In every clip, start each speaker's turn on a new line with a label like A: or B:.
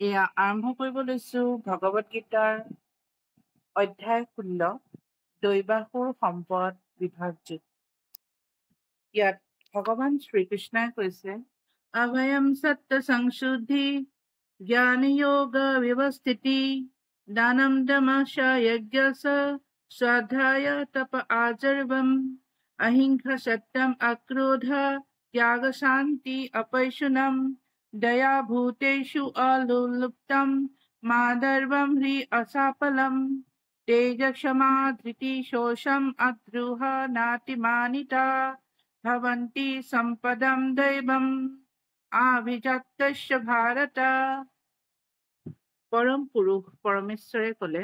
A: এয়া আৰম্ভ কৰিব লৈছো ভগৱত গীতাৰ অধ্যায় 16 দৈবাসুৰ সম্পদ বিভাগযুত। ইয়াত ভগৱান শ্ৰীকৃষ্ণই কৈছে অভয়ম সত্য সংশুদ্ধি জ্ঞান যোগ ব্যৱস্থিতি দানম দমশ যজ্ঞস স্বাধ্যায় তপ আচৰ্বম অহিংসা সত্যম অক্ৰোধ ত্যাগ শান্তি अपैशुनम दया भूतेषु अलुप्तम मादर्वं ह्रि असाफलम तेज क्षमा धृति शोषम अद्रुह नातिमानिता भवन्ति सम्पदं दैवम् आभिजात्यस्य भारत। পৰম পুৰুষ পৰমেশ্বৰে কলে,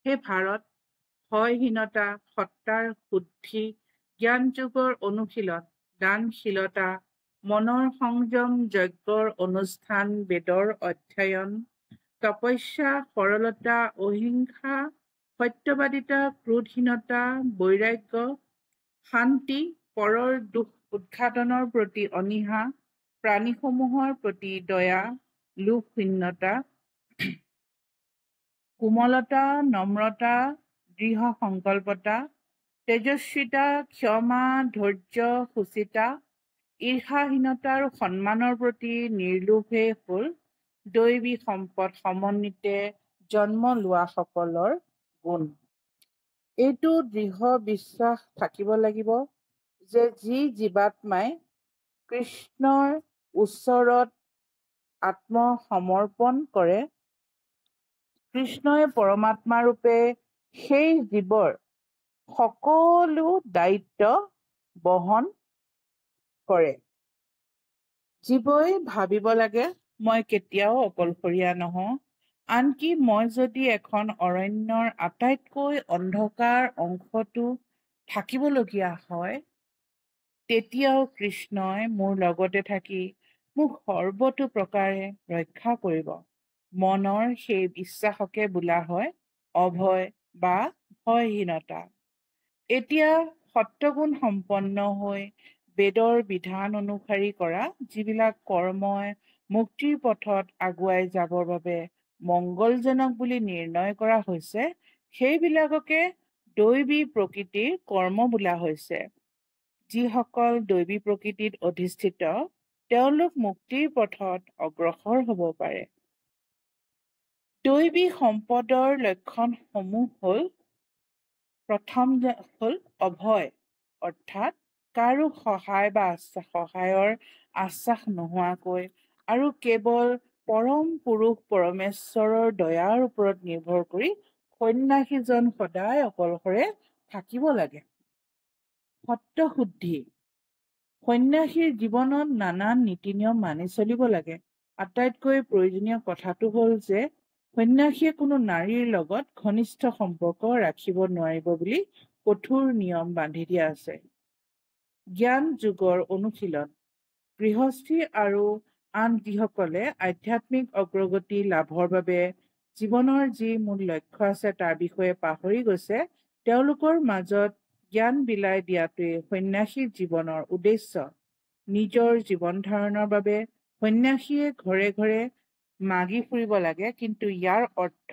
A: হে ভাৰত, ভয়হীনতা, সত্তাৰ শুদ্ধি, জ্ঞান যোগৰ অনুশীলন, দানশীলতা, মনৰ সংযম, যজ্ঞৰ অনুষ্ঠান, বেদৰ অধ্যয়ন, তপস্যা, সৰলতা, অহিংসা, সত্যবাদিতা, ক্ৰোধহীনতা, বৈৰাগ্য, শান্তি, পৰৰ দুখ উৎঘাটনৰ প্ৰতি অনীহা, প্ৰাণীসমূহৰ প্ৰতি দয়া, লোভশূন্যতা, কোমলতা, নম্ৰতা, দৃঢ় সংকল্পতা, তেজস্বিতা, ক্ষমা, ধৈৰ্য, সুচিতা, ঈৰ্ষাহীনতা আৰু সন্মানৰ প্ৰতি নিৰ্লোভে হল দৈবী সম্পদ সমন্বিতে জন্ম লোৱা সকলৰ গুণ। এইটো দৃঢ় বিশ্বাস থাকিব লাগিব যে যি জীৱাত্মাই কৃষ্ণৰ ওচৰত আত্মসমৰ্পণ কৰে, কৃষ্ণই পৰমাত্মা ৰূপে সেই জীৱৰ সকলো দায়িত্ব বহন কৰে। জীৱই ভাবিব লাগে, মই কেতিয়াও অকলশৰীয়া নহওঁ, আনকি মই যদি এখন অৰণ্যৰ আটাইতকৈ অন্ধকাৰ অংশতো থাকিবলগীয়া হয়, তেতিয়াও কৃষ্ণই মোৰ লগতে থাকি মোক সৰ্বতো প্ৰকাৰে ৰক্ষা কৰিব। মনৰ সেই বিশ্বাসকে বোলা হয় অভয় বা ভয়হীনতা। এতিয়া সত্যগুণ সম্পন্ন হৈ বেদৰ বিধান অনুসৰি কৰা যিবিলাক কৰ্মই মুক্তিৰ পথত আগুৱাই যাবৰ বাবে মংগলজনক বুলি নিৰ্ণয় কৰা হৈছে, সেইবিলাককে দৈবী প্ৰকৃতিৰ কৰ্ম বোলা হৈছে। যিসকল দৈবী প্ৰকৃতিত অধিষ্ঠিত, তেওঁলোক মুক্তিৰ পথত অগ্ৰসৰ হ'ব পাৰে। দৈবী সম্পদৰ লক্ষণসমূহ হ'ল, প্ৰথম হ'ল অভয়, অৰ্থাৎ কাৰো সহায় বা সহায়ৰ আশ্বাস নোহোৱাকৈ আৰু কেৱল পৰম পুৰুষ পৰমেশ্বৰৰ দয়াৰ ওপৰত নিৰ্ভৰ কৰি সন্ন্যাসীজন সদায় অকলশৰে থাকিব লাগে। সত্যশুদ্ধি, সন্ন্যাসীৰ জীৱনত নানান নীতি নিয়ম মানি চলিব লাগে। আটাইতকৈ প্ৰয়োজনীয় কথাটো হ'ল যে সন্ন্যাসীয়ে কোনো নাৰীৰ লগত ঘনিষ্ঠ সম্পৰ্ক ৰাখিব নোৱাৰিব বুলি কঠোৰ নিয়ম বান্ধি দিয়া আছে। জ্ঞান যোগৰ অনুশীলন, গৃহস্থী আৰু আন যিসকলে আধ্যাত্মিক অগ্ৰগতি লাভৰ বাবে জীৱনৰ যি মূল লক্ষ্য আছে তাৰ বিষয়ে পাহৰি গৈছে, তেওঁলোকৰ মাজত জ্ঞান বিলাই দিয়াটোৱে সন্ন্যাসীৰ জীৱনৰ উদ্দেশ্য। নিজৰ জীৱন ধাৰণৰ বাবে সন্ন্যাসীয়ে ঘৰে ঘৰে মাগি ফুৰিব লাগে, কিন্তু ইয়াৰ অৰ্থ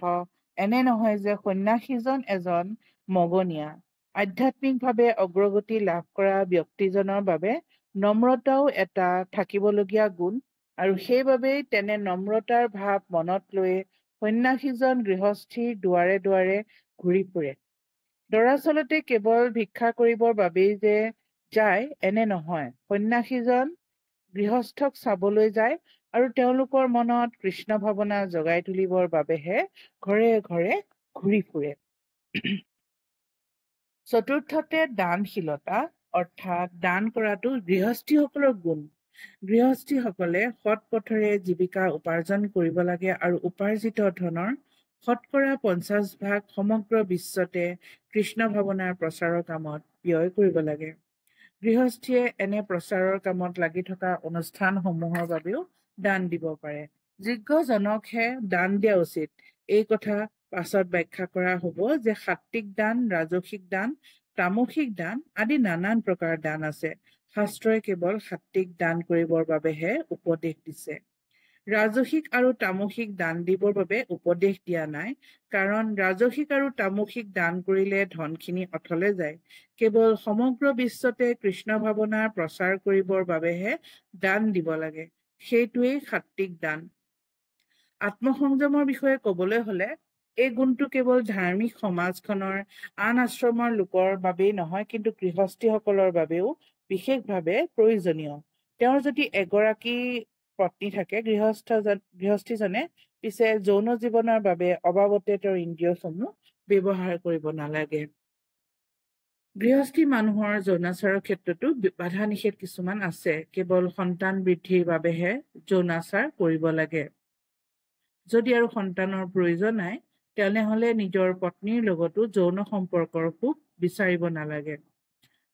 A: এনে নহয় যে সন্ন্যাসীজন এজন মগনীয়া। আধ্যাত্মিকভাৱে অগ্ৰগতি লাভ কৰা ব্যক্তিজনৰ বাবে নম্ৰতাও এটা থাকিবলগীয়া গুণ, আৰু সেইবাবেই তেনে নম্ৰতাৰ ভাৱ মনত লৈ সন্ন্যাসীজন গৃহস্থীৰ দুৱাৰে দুৱাৰে ঘূৰি ফুৰে। দৰাচলতে কেৱল ভিক্ষা কৰিবৰ বাবেই যে যায় এনে নহয়। সন্ন্যাসীজন গৃহস্থক চাবলৈ যায় আৰু তেওঁলোকৰ মনত কৃষ্ণ ভাৱনা জগাই তুলিবৰ বাবেহে ঘৰে ঘৰে ঘূৰি ফুৰে। চতুৰ্থতে দানশীলতা, অৰ্থাৎ দান কৰাটো গৃহস্থীসকলৰ গুণ। গৃহস্থীসকলে সৎ পথেৰে জীৱিকা উপাৰ্জন কৰিব লাগে আৰু উপাৰ্জিত ধনৰ শতকৰা 50% সমগ্ৰ বিশ্বতে কৃষ্ণ ভাৱনাৰ প্ৰচাৰৰ কামত ব্যয় কৰিব লাগে। গৃহস্থীয়ে এনে প্ৰচাৰৰ কামত লাগি থকা অনুষ্ঠানসমূহৰ বাবেও দান দিব পাৰে। যোগ্যজনকহে দান দিয়া উচিত। এই কথা পাছত ব্যাখ্যা কৰা হ'ব যে সাত্বিক দান, ৰাজসিক দান, তামসিক দান আদি নানান প্ৰকাৰ দান আছে। শাস্ত্ৰই কেৱল সাত্বিক দান কৰিবৰ বাবেহে উপদেশ দিছে। ৰাজসিক আৰু তামসিক দান দিবৰ বাবে উপদেশ দিয়া নাই, কাৰণ ৰাজসিক আৰু তামসিক দান কৰিলে ধনখিনি অথলে যায়। কেৱল সমগ্ৰ বিশ্বতে কৃষ্ণ ভাৱনাৰ প্ৰচাৰ কৰিবৰ বাবেহে দান দিব লাগে। সেইটোৱেই সাত্বিক দান। আত্মসংযমৰ বিষয়ে ক'বলৈ হলে এই গুণটো কেৱল ধাৰ্মিক সমাজখনৰ আন আশ্ৰমৰ লোকৰ বাবেই নহয়, কিন্তু গৃহস্থীসকলৰ বাবেও বিশেষভাৱে প্ৰয়োজনীয়। তেওঁৰ যদি এগৰাকী পত্নী থাকে, গৃহস্থীজনে পিছে যৌন জীৱনৰ বাবে অবাবতে তেওঁৰ ইন্দ্ৰিয়সমূহ ব্যৱহাৰ কৰিব নালাগে। গৃহস্থী মানুহৰ যৌনাচাৰৰ ক্ষেত্ৰতো বাধা নিষেধ কিছুমান আছে। কেৱল সন্তান বৃদ্ধিৰ বাবেহে যৌনাচাৰ কৰিব লাগে। যদি আৰু সন্তানৰ প্ৰয়োজন নাই, তেনেহলে নিজৰ পত্নীৰ লগতো যৌন সম্পৰ্কৰ সুখ বিচাৰিব নালাগে।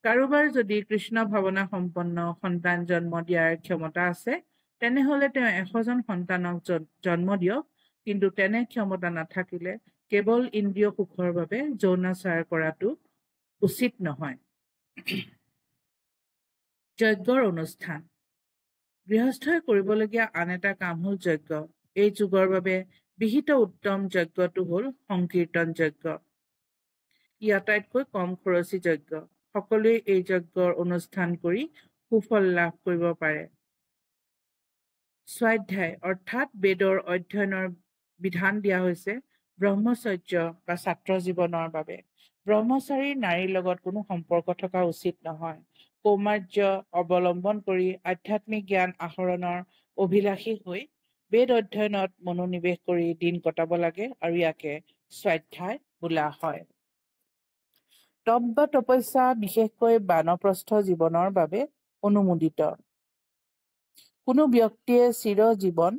A: কাৰোবাৰ যদি কৃষ্ণ ভাৱনা সম্পন্ন সন্তান জন্ম দিয়াৰ ক্ষমতা আছে, তেনেহলে তেওঁ 100 জন সন্তানক জন্ম দিয়ক, কিন্তু তেনে ক্ষমতা নাথাকিলে কেৱল ইন্দ্ৰিয় সুখৰ বাবে যৌনাচাৰ কৰাটো উচিত নহয়। যজ্ঞৰ অনুষ্ঠান। গৃহস্থই কৰিবলগীয়া আন এটা কাম হ'ল যজ্ঞ। এই যুগৰ বাবে বিহিত উত্তম যজ্ঞটো হ'ল সংকীৰ্তন যজ্ঞ। ই আটাইতকৈ কম খৰচী যজ্ঞ। সকলোৱে এই যজ্ঞৰ অনুষ্ঠান কৰি সুফল লাভ কৰিব পাৰে। স্বাধ্যায় অৰ্থাৎ বেদৰ অধ্যয়নৰ বিধান দিয়া হৈছে ব্ৰহ্মচৰ্য বা ছাত্ৰ জীৱনৰ বাবে। ব্ৰহ্মচাৰী নাৰীৰ লগত কোনো সম্পৰ্ক থকা উচিত নহয়। কৌমাৰ্য অৱলম্বন কৰি আধ্যাত্মিক জ্ঞান আহৰণৰ অভিলাষী হৈ বেদ অধ্যয়নত মনোনিৱেশ কৰি দিন কটাব লাগে, আৰু ইয়াকে স্বাধ্যায় বোলা হয়। তপ বা তপস্যা বিশেষকৈ বানপ্ৰস্থ জীৱনৰ বাবে অনুমোদিত। কোনো ব্যক্তিয়ে চিৰজীৱন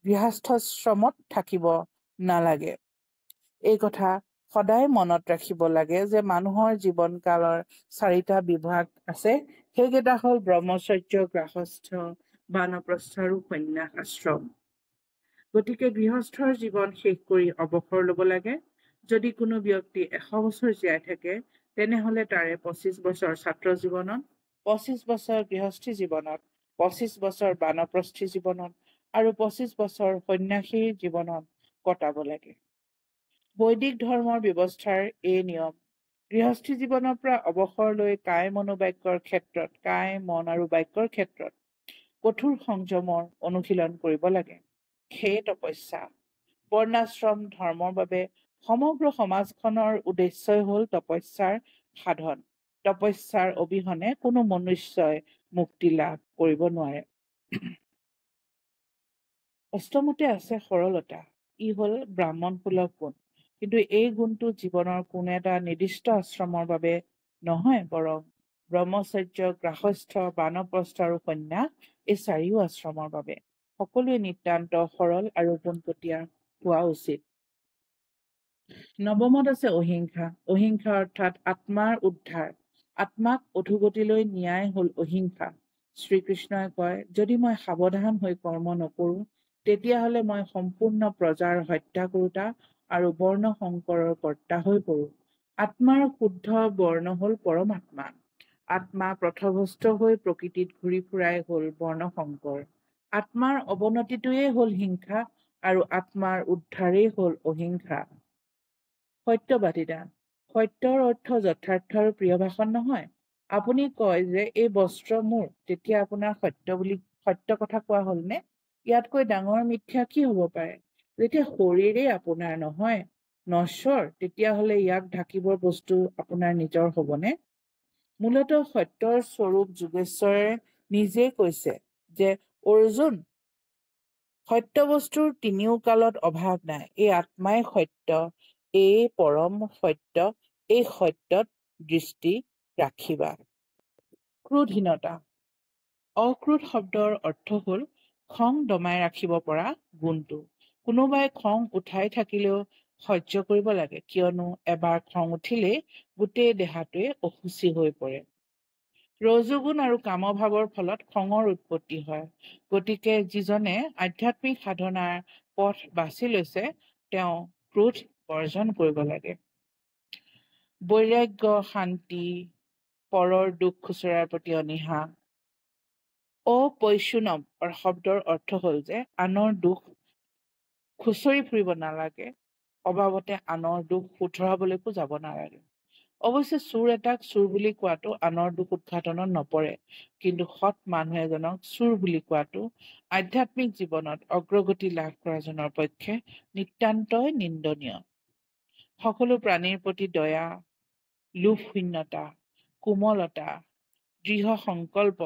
A: গৃহস্থাশ্ৰমত থাকিব নালাগে। এই কথা সদায় মনত ৰাখিব লাগে যে মানুহৰ জীৱনকালৰ 4টা বিভাগ আছে। সেইকেইটা হ'ল ব্ৰহ্মচৰ্য, গৃহস্থ, বানপ্ৰস্থ আৰু সন্ন্যাস আশ্ৰম। গতিকে গৃহস্থৰ জীৱন শেষ কৰি অৱসৰ ল'ব লাগে। যদি কোনো ব্যক্তি 100 বছৰ জীয়াই থাকে, তেনেহলে তাৰে 25 বছৰ ছাত্ৰ জীৱনত, 25 বছৰ গৃহস্থী জীৱনত, 25 বছৰ বানপ্ৰস্থী জীৱনত আৰু 25 বছৰ সন্ন্যাসীৰ জীৱনত কটাব লাগে। বৈদিক ধৰ্মৰ ব্যৱস্থাৰ এই নিয়ম। গৃহস্থী জীৱনৰ পৰা অৱসৰ লৈ কায় মনোবাক্যৰ ক্ষেত্ৰত, কায় মন আৰু বাক্যৰ ক্ষেত্ৰত কঠোৰ সংযমৰ অনুশীলন কৰিব লাগে। সেই তপস্যা। বৰ্ণাশ্ৰম ধৰ্মৰ বাবে সমগ্ৰ সমাজখনৰ উদ্দেশ্যই হ'ল তপস্যাৰ সাধন। তপস্যাৰ অবিহনে কোনো মনুষ্যই মুক্তি লাভ কৰিব নোৱাৰে। অষ্টমতে আছে সৰলতা। ই হ'ল ব্ৰাহ্মণ সুলভ গুণ। কিন্তু এই গুণটো জীৱনৰ কোনো এটা নিৰ্দিষ্ট আশ্ৰমৰ বাবে নহয়, বৰং ব্ৰহ্মচৰ্য, গৃহস্থ, বানপ্ৰস্থ আৰু সন্ন্যাস এই 4ও আশ্ৰমৰ বাবে। সকলোৱে নিতান্ত সৰল আৰু পোনপটীয়া হোৱা উচিত। নৱমত আছে অহিংসা। অহিংসা অৰ্থাৎ আত্মাৰ উদ্ধাৰ। আত্মাক অধোগতিলৈ নিয়াই হ'ল অহিংসা। শ্ৰীকৃষ্ণই কয়, যদি মই সাৱধান হৈ কৰ্ম নকৰোঁ, তেতিয়াহলে মই সম্পূৰ্ণ প্ৰজাৰ হত্যা কৰোঁতা আৰু বৰ্ণ সংকৰৰ কৰ্তা হৈ পৰোঁ। আত্মাৰ শুদ্ধ বৰ্ণ হ'ল পৰমাত্মা। আত্মা পথভ্ৰষ্ট হৈ প্ৰকৃতিত ঘূৰি ফুৰাই হ'ল বৰ্ণ সংকৰ। আত্মাৰ অৱনতিটোৱেই হ'ল হিংসা, আৰু আত্মাৰ উদ্ধাৰেই হ'ল অহিংসা। সত্যবাদিতা। সত্যৰ অৰ্থ যথাৰ্থ আৰু প্ৰিয় ভাষণ নহয়। আপুনি কয় যে এই বস্ত্ৰ মোৰ, তেতিয়া আপোনাৰ সত্য কথা কোৱা হ'লনে? ইয়াতকৈ ডাঙৰ মিথ্যা কি হ'ব পাৰে? যেতিয়া শৰীৰেই আপোনাৰ নহয়, নশ্বৰ, তেতিয়াহলে ইয়াক ঢাকিবৰ বস্তু আপোনাৰ নিজৰ হ'বনে? মূলতঃ সত্যৰ স্বৰূপ যোগেশ্বৰে নিজেই কৈছে যে অৰ্জুন, সত্য বস্তুৰ তিনিও কালত অভাৱ নাই। এই আত্মাই সত্য, এই পৰম সত্য, এই সত্যত দৃষ্টি ৰাখিবা। ক্ৰোধহীনতা। অক্ৰোধ শব্দৰ অৰ্থ হ'ল খং দমাই ৰাখিব পৰা গুণটো। কোনোবাই খং উঠাই থাকিলেও সহ্য কৰিব লাগে, কিয়নো এবাৰ খং উঠিলেই গোটেই দেহাটোৱে অসুচি হৈ পৰে। ৰজোগুণ আৰু কামভাৱৰ ফলত খঙৰ উৎপত্তি হয়। গতিকে যিজনে আধ্যাত্মিক সাধনাৰ পথ বাছি লৈছে, তেওঁ ক্ৰোধ বৰ্জন কৰিব লাগে। বৈৰাগ্য, শান্তি, পৰৰ দুখ খুচৰাৰ প্ৰতি অনীহা। অপৈশুনম শব্দৰ অৰ্থ হ'ল যে আনৰ দুখ খুচৰি ফুৰিব নালাগে, অবাবতে আনৰ দুখ শুধৰাবলৈকো যাব নালাগে। অৱশ্যে চোৰ এটাক চোৰ বুলি কোৱাটো আনৰ দুখ উদ্ঘাটনত নপৰে, কিন্তু সৎ মানুহ এজনক চোৰ বুলি কোৱাটো আধ্যাত্মিক জীৱনত অগ্ৰগতি লাভ কৰাজনৰ পক্ষে নিতান্তই নিন্দনীয়। সকলো প্ৰাণীৰ প্ৰতি দয়া, লোভশূন্যতা, কোমলতা, দৃঢ় সংকল্প,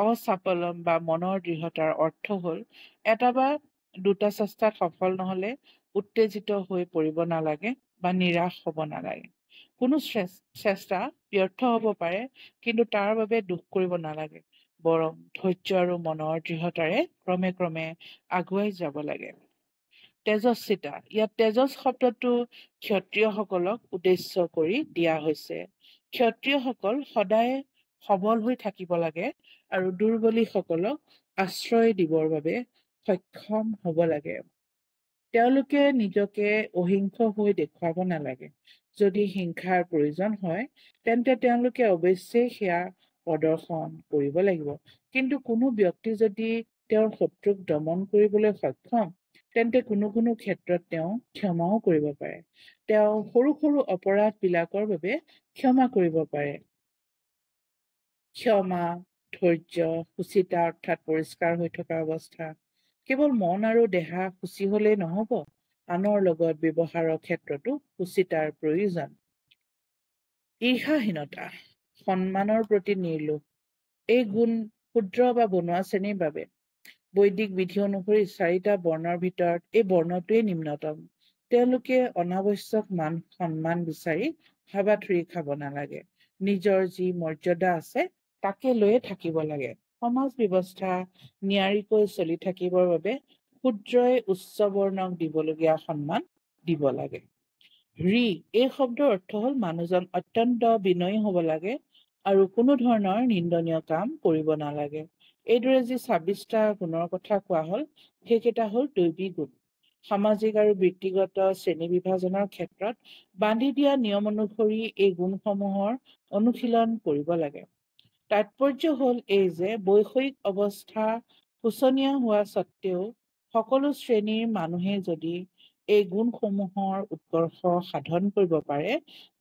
A: অচাপলম বা মনৰ দৃঢ়তাৰ অৰ্থ হ'ল এটা বা দুটা চেষ্টাত সফল নহলে উত্তেজিত হৈ পৰিব নালাগে বা নিৰাশ হ'ব নালাগে। কোনো চেষ্টা ব্যৰ্থ হ'ব পাৰে, কিন্তু তাৰ বাবে দুখ কৰিব নালাগে, বৰং ধৈৰ্য আৰু মনৰ দৃঢ়তাৰে ক্ৰমে ক্ৰমে আগুৱাই যাব লাগে। তেজস্বিতা, ইয়াত তেজস শব্দটো ক্ষত্ৰিয়সকলক উদ্দেশ্য কৰি দিয়া হৈছে। ক্ষত্ৰিয়সকল সদায় সবল হৈ থাকিব লাগে আৰু দুৰ্বলীসকলক আশ্ৰয় দিবৰ বাবে সক্ষম হ'ব লাগে। তেওঁলোকে নিজকে অহিংস হৈ দেখুৱাব নালাগে। যদি হিংসাৰ প্ৰয়োজন হয়, তেন্তে তেওঁলোকে অৱশ্যেই সেয়া প্ৰদৰ্শন কৰিব লাগিব। কিন্তু কোনো ব্যক্তি যদি তেওঁৰ শত্ৰুক দমন কৰিবলৈ সক্ষম, তেন্তে কোনো কোনো ক্ষেত্ৰত তেওঁ ক্ষমাও কৰিব পাৰে। তেওঁ সৰু সৰু অপৰাধবিলাকৰ বাবে ক্ষমা কৰিব পাৰে। ক্ষমা, ধৈৰ্য, সুচিতা অৰ্থাৎ পৰিষ্কাৰ হৈ থকা অৱস্থা, কেৱল মন আৰু দেহা শুচি হলেই নহব, আনৰ লগত ব্যৱহাৰৰ ক্ষেত্ৰতো সুচিতাৰ প্ৰয়োজন। ঈৰ্ষাহীনতা, সন্মানৰ প্ৰতি নিৰ্লোভ, এই গুণ ক্ষুদ্ৰ বা বনোৱা শ্ৰেণীৰ বাবে। বৈদিক বিধি অনুসৰি 4টা বৰ্ণৰ ভিতৰত এই বৰ্ণটোৱেই নিম্নতম। তেওঁলোকে অনাৱশ্যক মান সন্মান বিচাৰি হাবাথুৰি খাব নালাগে। নিজৰ যি মৰ্যাদা আছে তাকে লৈয়ে থাকিব লাগে। সমাজ ব্যৱস্থা নিয়াৰিকৈ চলি থাকিবৰ বাবে ক্ষুদ্ৰই উচ্চ বৰ্ণক দিবলগীয়া সন্মান দিব লাগে। এই শব্দৰ অৰ্থ হ'ল মানুহজন অত্যন্ত বিনয়ী হ'ব লাগে আৰু কোনো ধৰণৰ নিন্দনীয় কাম কৰিব নালাগে। এইদৰে যি 26টা গুণৰ কথা কোৱা হ'ল, সেইকেইটা হ'ল দৈৱী গুণ। সামাজিক আৰু বৃত্তিগত শ্ৰেণী বিভাজনৰ ক্ষেত্ৰত বান্ধি দিয়া নিয়ম অনুসৰি এই গুণসমূহৰ অনুশীলন কৰিব লাগে। তাৎপৰ্য হ'ল এই যে বৈষয়িক অৱস্থা শোচনীয় হোৱা স্বত্বেও সকলো শ্ৰেণীৰ মানুহে যদি এই গুণসমূহৰ উৎকৰ্ষ সাধন কৰিব পাৰে,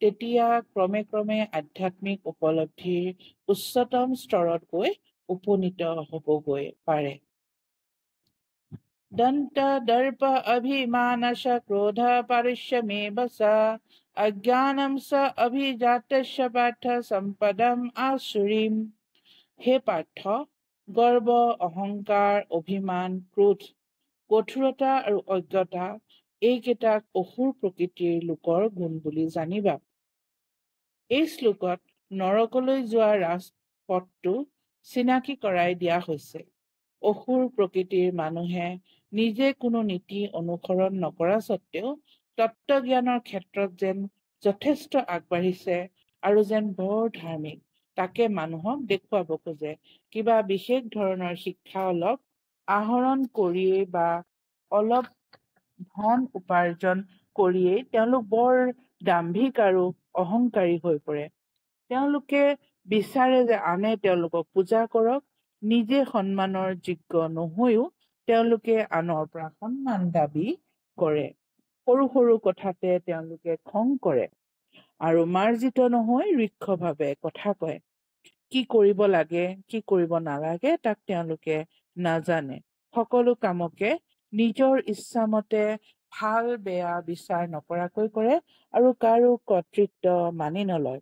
A: তেতিয়া ক্ৰমে ক্ৰমে আধ্যাত্মিক উপলব্ধিৰ উচ্চতম স্তৰত গৈ উপনীত হ'বগৈ পাৰে। দন্ত দৰ্প অভিমানশ ক্ৰোধ পাৰুষ্যমেৱ চ অজ্ঞানম চ অভিজাতস্য পাৰ্থ সম্পদম আসুৰীম। হে পাৰ্থ, গৰ্ব, অহংকাৰ, অভিমান, ক্ৰোধ, কঠোৰতা আৰু অজ্ঞতা এইকেইটাক অসুৰ প্ৰকৃতিৰ লোকৰ গুণ বুলি জানিবা। এই শ্লোকত নৰকলৈ যোৱা ৰাজপথটো চিনাকি কৰাই দিয়া হৈছে। অসুৰ প্ৰকৃতিৰ মানুহে নিজে কোনো নীতি অনুসৰণ নকৰা স্বত্বেও তত্ত্বজ্ঞানৰ ক্ষেত্ৰত যেন যথেষ্ট আগবাঢ়িছে আৰু যেন বৰ ধাৰ্মিক, তাকে মানুহক দেখুৱাব খোজে। কিবা বিশেষ ধৰণৰ শিক্ষা অলপ আহৰণ কৰিয়েই বা অলপ ধন উপাৰ্জন কৰিয়েই তেওঁলোক বৰ দাম্ভিক আৰু অহংকাৰী হৈ পৰে। তেওঁলোকে বিচাৰে যে আনে তেওঁলোকক পূজা কৰক, নিজে সন্মানৰ যোগ্য নহৈও তেওঁলোকে আনৰ পৰা সন্মান দাবী কৰে। সৰু সৰু কথাতে তেওঁলোকে খং কৰে আৰু মাৰ্জিত নহৈ ঋক্ষভাৱে কথা কয়। কি কৰিব লাগে, কি কৰিব নালাগে তাক তেওঁলোকে নাজানে। সকলো কামকে নিজৰ ইচ্ছামতে ভাল বেয়া বিচাৰ নকৰাকৈ কৰে আৰু কাৰো কৰ্তৃত্ব মানি নলয়।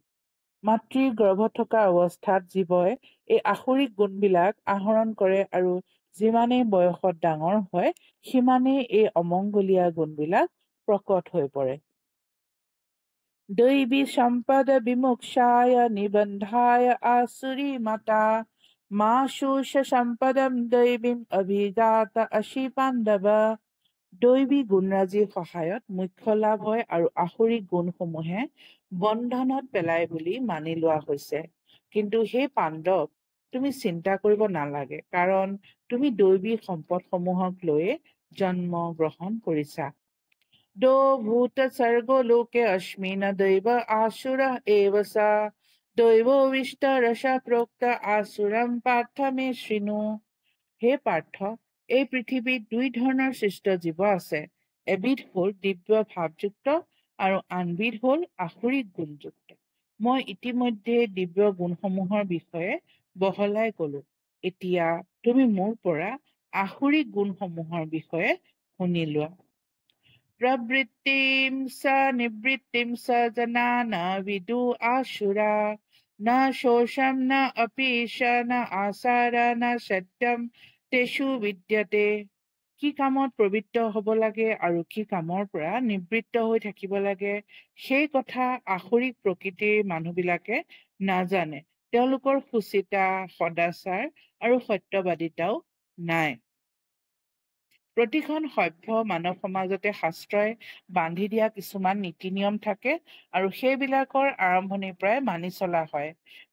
A: মাতৃৰ গৰ্ভত থকা অৱস্থাত জীৱই এই আসুৰিক গুণবিলাক আহৰণ কৰে আৰু যিমানেই বয়সত ডাঙৰ হয়, সিমানেই এই অমংগলীয়া গুণবিলাক প্ৰকট হৈ পৰে। দৈবী সম্পদ বিমোক্ষায় নিবন্ধায় আসুৰী মাতা মাশুষ সম্পদম দৈবীম অভিজাত অসি পাণ্ডৱ। দৈবী গুণৰাজিৰ সহায়ত মুখ্য লাভ হয় আৰু আসুৰিক গুণসমূহে বন্ধনত পেলাই বুলি মানি লোৱা হৈছে। কিন্তু সেই পাণ্ডৱ, তুমি চিন্তা কৰিব নালাগে, কাৰণ তুমি দৈবী সম্পদসমূহক লৈয়ে জন্ম গ্ৰহণ কৰিছা। দো ভূত স্বৰ্গো লোকে অস্মিন দৈৱ আসুৰ এৱ চ দৈৱবিষ্ট ৰস প্ৰোক্ত আসুৰম পাৰ্থ মে শৃণু। হে পাৰ্থ, এই পৃথিৱীত দুই ধৰণৰ সৃষ্ট জীৱ আছে। এবিধ হল দিব্য ভাৱযুক্ত আৰু আনবিধ হল আসুৰিক গুণযুক্ত। মই ইতিমধ্যে দিব্য গুণসমূহৰ বিষয়ে বহলাই কলো। এতিয়া তুমি মোৰ পৰা আসুৰিক গুণসমূহৰ বিষয়ে শুনি লোৱা। प्रवृत्तिं स निवृत्तिं स जना न विदु आशुरा न शोषं न अपीश न आसार न सत्यम तेषु विद्यते। কি কামত প্ৰবৃত্ত হ'ব লাগে আৰু কি কামৰ পৰা নিবৃত্ত হৈ থাকিব লাগে সেই কথা আসুৰিক প্ৰকৃতিৰ মানুহবিলাকে নাজানে। তেওঁলোকৰ সুচিতা, সদাচাৰ আৰু সত্যবাদিতাও নাই। প্ৰতিখন সভ্য মানৱ সমাজতে শাস্ত্ৰই বান্ধি দিয়া কিছুমান নীতি নিয়ম থাকে আৰু সেইবিলাকৰ আৰম্ভণিৰ পৰাই মানি চলা হয়।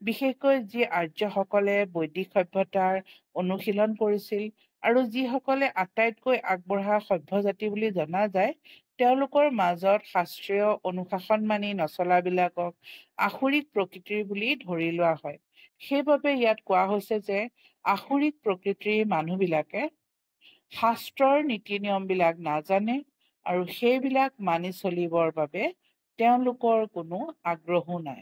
A: বিশেষকৈ যি আৰ্যসকলে বৈদিক সভ্যতাৰ অনুশীলন কৰিছিল আৰু যিসকলে আটাইতকৈ আগবঢ়া সভ্য জাতি বুলি জনা যায়, তেওঁলোকৰ মাজত শাস্ত্ৰীয় অনুশাসন মানি নচলাবিলাকক আসুৰিক প্ৰকৃতিৰ বুলি ধৰি লোৱা হয়। সেইবাবে ইয়াত কোৱা হৈছে যে আসুৰিক প্ৰকৃতিৰ মানুহবিলাকে শাস্ত্ৰৰ নীতি নিয়মবিলাক নাজানে আৰু সেইবিলাক মানি চলিবৰ বাবে তেওঁলোকৰ কোনো আগ্ৰহো নাই।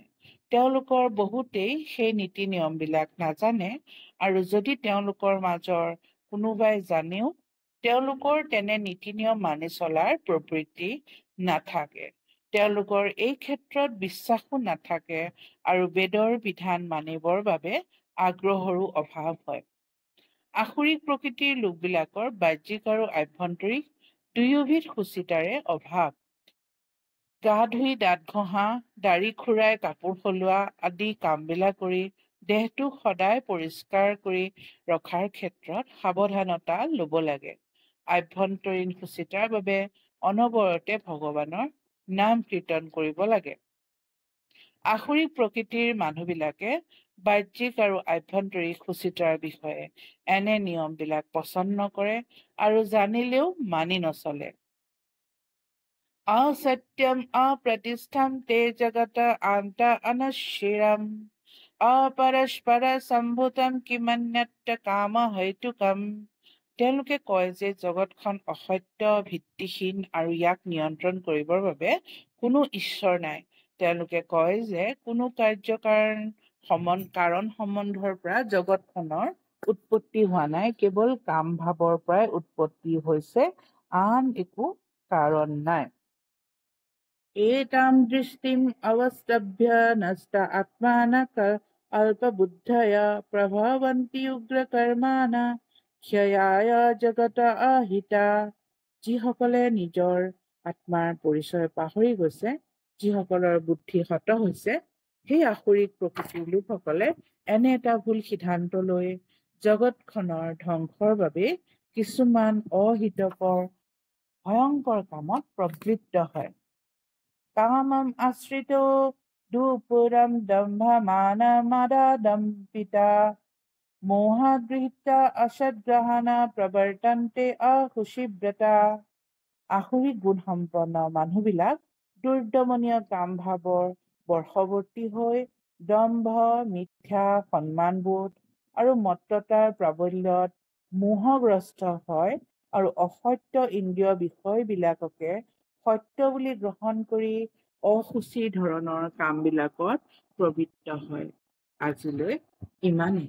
A: তেওঁলোকৰ বহুতেই সেই নীতি নিয়মবিলাক নাজানে আৰু যদি তেওঁলোকৰ মাজৰ কোনোবাই জানেও তেওঁলোকৰ তেনে নীতি নিয়ম মানি চলাৰ প্ৰবৃত্তি নাথাকে। তেওঁলোকৰ এই ক্ষেত্ৰত বিশ্বাসো নাথাকে আৰু বেদৰ বিধান মানিবৰ বাবে আগ্ৰহৰো অভাৱ হয়। আসুৰিক প্ৰকৃতিৰ লোকবিলাকৰ বাহ্যিক আৰু আভ্যন্তৰিক দুয়োবিধ সুচিতাৰে অভাৱ। গা ধুই দাঁত ঘঁহা, দাড়ি খুৰাই কাপোৰ সলোৱা আদি কামবিলাক কৰি দেহটোক সদায় পৰিষ্কাৰ কৰি ৰখাৰ ক্ষেত্ৰত সাৱধানতা ল'ব লাগে। আভ্যন্তৰীণ সুচিতাৰ বাবে অনবৰতে ভগৱানৰ নাম কীৰ্তন কৰিব লাগে। আসুৰিক প্ৰকৃতিৰ মানুহবিলাকে বাহ্যিক আৰু আভ্যন্তৰিক সুচিতাৰ বিষয়ে এনে নিয়মবিলাক পচন্দ নকৰে আৰু জানিলেও মানি নচলে। असत्यम अप्रतिष्ठम ते जगत आंत अनश्चिरम अपरस्पर সম্ভূতম কিমন্যত কাম হেতুকম। তেওঁলোকে কয় যে জগতখন অসত্য, ভিত্তিহীন আৰু ইয়াক নিয়ন্ত্ৰণ কৰিবৰ বাবে কোনো ঈশ্বৰ নাই। তেওঁলোকে কয় যে কোনো কাৰণ সম্বন্ধৰ পৰা জগতখনৰ উৎপত্তি হোৱা নাই, কেৱল কাম ভাৱৰ পৰাই উৎপত্তি হৈছে, আন একো কাৰণ নাই। एतां दृष्टिम् अवस्तभ्य नष्ट आत्मानः अल्पबुद्धया प्रभवन्ति उग्रकर्माणा क्षयाय जगत अहिता। যিসকলে নিজৰ আত্মাৰ পৰিচয় পাহৰি গৈছে, যিসকলৰ বুদ্ধি হত হৈছে, সেই আসুৰিক প্ৰকৃতিৰ লোকসকলে এনে এটা ভুল সিদ্ধান্ত লৈ জগতখনৰ ধ্বংসৰ বাবে কিছুমান অহিতকৰ ভয়ংকৰ কামত প্ৰবৃত্ত হয়। कामम् आश्रितो दुपुरं दम्भमानमदादम्पिता मोहगृहीता असद्ग्रहणा प्रवर्तन्ते अहुषिव्रता। আসুৰিক গুণ সম্পন্ন মানুহবিলাক দুৰ্দমনীয় কাম ভাৱৰ বৰ্ষৱৰ্তী হৈ দম্ভ, মিথ্যা সন্মানবোধ আৰু মত্ততাৰ প্ৰাবল্যত মোহগ্ৰস্ত হয় আৰু অসত্য ইন্দ্ৰিয় বিষয়বিলাককে সত্য বুলি গ্ৰহণ কৰি অসুচি ধৰণৰ কামবিলাকত প্ৰবৃত্ত হয়। আজিলৈ ইমানেই।